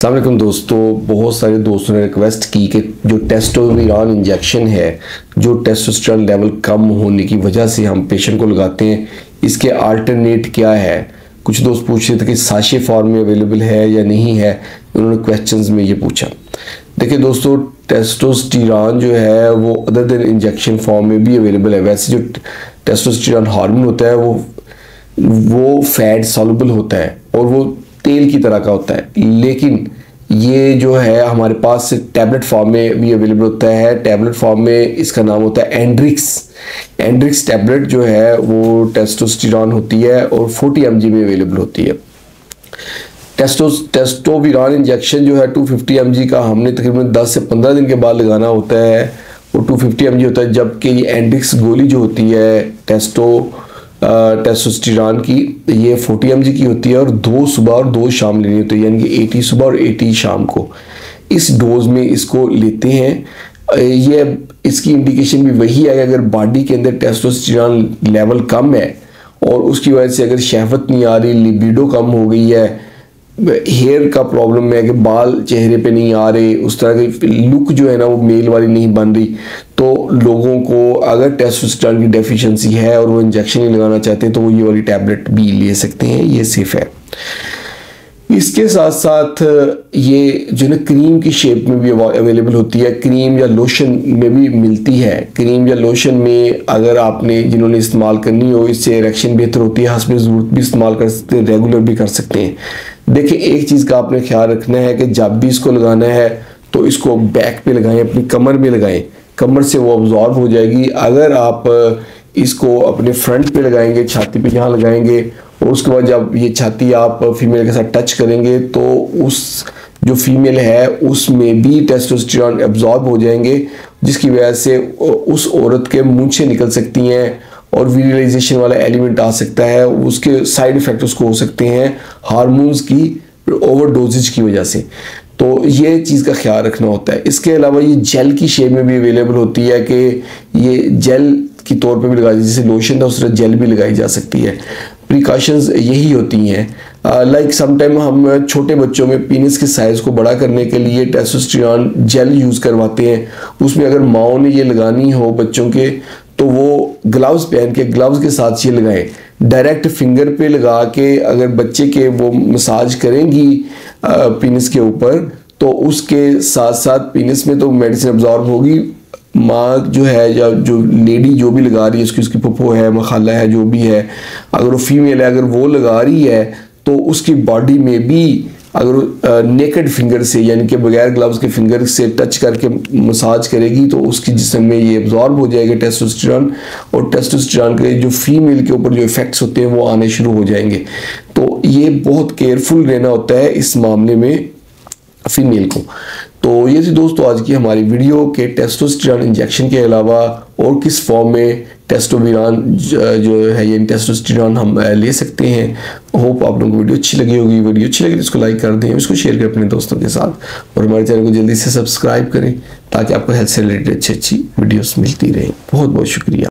अस्सलाम वालेकुम दोस्तों, बहुत सारे दोस्तों ने रिक्वेस्ट की कि जो टेस्टोस्टेरोन इंजेक्शन है, जो टेस्टोस्टेरोन लेवल कम होने की वजह से हम पेशेंट को लगाते हैं, इसके अल्टरनेट क्या है। कुछ दोस्त पूछ रहे थे कि साशे फॉर्म में अवेलेबल है या नहीं है, उन्होंने क्वेश्चंस में ये पूछा। देखिए दोस्तों, टेस्टोस्टेरोन जो है वो अदर देन इंजेक्शन फॉर्म में भी अवेलेबल है। वैसे जो टेस्टोस्टेरोन हार्मोन होता है वो फैट सॉल्युबल होता है और वो तेल की तरह का होता है, लेकिन ये जो है हमारे पास टैबलेट फॉर्म में भी अवेलेबल होता है। टैबलेट फॉर्म में इसका नाम होता है एंड्रिक्स टैबलेट जो है वो टेस्टोस्टेरोन होती है और 40 mg में अवेलेबल होती है। टेस्टोस्टेरोन इंजेक्शन जो है 250 mg का हमने तकरीबन 10 से 15 दिन के बाद लगाना होता है, वो 250 mg होता है। जबकि ये एंड्रिक्स गोली जो होती है टेस्टोस्टेरोन की, ये 40 mg की होती है और 2 सुबह और 2 शाम लेनी होती है, यानी कि 80 सुबह और 80 शाम को। इस डोज में इसको लेते हैं। ये इसकी इंडिकेशन भी वही है कि अगर बॉडी के अंदर टेस्टोस्टेरोन लेवल कम है और उसकी वजह से अगर शहवत नहीं आ रही, लिबिडो कम हो गई है, हेयर का प्रॉब्लम है कि बाल चेहरे पे नहीं आ रहे, उस तरह की लुक जो है ना वो मेल वाली नहीं बन रही, तो लोगों को अगर टेस्टोस्टेरोन की डेफिशिएंसी है और वो इंजेक्शन नहीं लगाना चाहते तो वो ये वाली टैबलेट भी ले सकते हैं, ये सेफ है। इसके साथ साथ ये जो ना क्रीम की शेप में भी अवेलेबल होती है, क्रीम या लोशन में भी मिलती है। क्रीम या लोशन में अगर आपने जिन्होंने इस्तेमाल करनी हो, इससे इरेक्शन बेहतर होती है, हस्ब ज़रूरत भी इस्तेमाल कर सकते हैं, रेगुलर भी कर सकते हैं। देखिए, एक चीज़ का आपने ख्याल रखना है कि जब भी इसको लगाना है तो इसको बैक पे लगाएं, अपनी कमर में लगाएं, कमर से वो अब्जॉर्ब हो जाएगी। अगर आप इसको अपने फ्रंट पे लगाएंगे, छाती पे यहाँ लगाएंगे और उसके बाद जब ये छाती आप फीमेल के साथ टच करेंगे तो उस जो फीमेल है उसमें भी टेस्टोस्टेरोन एब्जॉर्ब हो जाएंगे, जिसकी वजह से उस औरत के मूंछें निकल सकती हैं और विजुअलाइजेशन वाला एलिमेंट आ सकता है। उसके साइड इफेक्ट उसको हो सकते हैं हार्मोन्स की ओवरडोजेज की वजह से, तो ये चीज़ का ख्याल रखना होता है। इसके अलावा ये जेल की शेप में भी अवेलेबल होती है कि ये जेल की तौर पे भी लगाई, जैसे लोशन था उस तरह जेल भी लगाई जा सकती है। प्रिकॉशंस यही होती हैं। लाइक समटाइम हम छोटे बच्चों में पीनिस के साइज़ को बड़ा करने के लिए टेस्टोस्टेरोन जेल यूज़ करवाते हैं। उसमें अगर माओ ने ये लगानी हो बच्चों के तो वो ग्लव्स पहन के, ग्लव्स के साथ ये लगाएं। डायरेक्ट फिंगर पे लगा के अगर बच्चे के वो मसाज करेंगी पीनिस के ऊपर, तो उसके साथ साथ पीनिस में तो मेडिसिन अब्जॉर्ब होगी। माँ जो है या जो लेडी जो भी लगा रही है, उसकी पप्पो है, मखाला है, जो भी है, अगर वो फीमेल है, अगर वो लगा रही है तो उसकी बॉडी में भी अगर नेकेड फिंगर से, यानी कि बगैर ग्लव्स के फिंगर से टच करके मसाज करेगी तो उसकी जिस्म में ये एब्जॉर्ब हो जाएगा टेस्टोस्टेरोन, और टेस्टोस्टेरोन के जो फीमेल के ऊपर जो इफेक्ट्स होते हैं वो आने शुरू हो जाएंगे। तो ये बहुत केयरफुल रहना होता है इस मामले में फीमेल को। तो ये थी दोस्तों आज की हमारी वीडियो के टेस्टोस्टेरोन इंजेक्शन के अलावा और किस फॉर्म में टेस्टोस्टेरोन जो है ये टेस्टोस्टेरोन हम ले सकते हैं। होप आप लोगों को वीडियो अच्छी लगी होगी। वीडियो अच्छी लगी तो इसको लाइक कर दें, इसको शेयर करें अपने दोस्तों के साथ और हमारे चैनल को जल्दी से सब्सक्राइब करें ताकि आपको हेल्थ से रिलेटेड अच्छी वीडियोस मिलती रहें। बहुत बहुत शुक्रिया।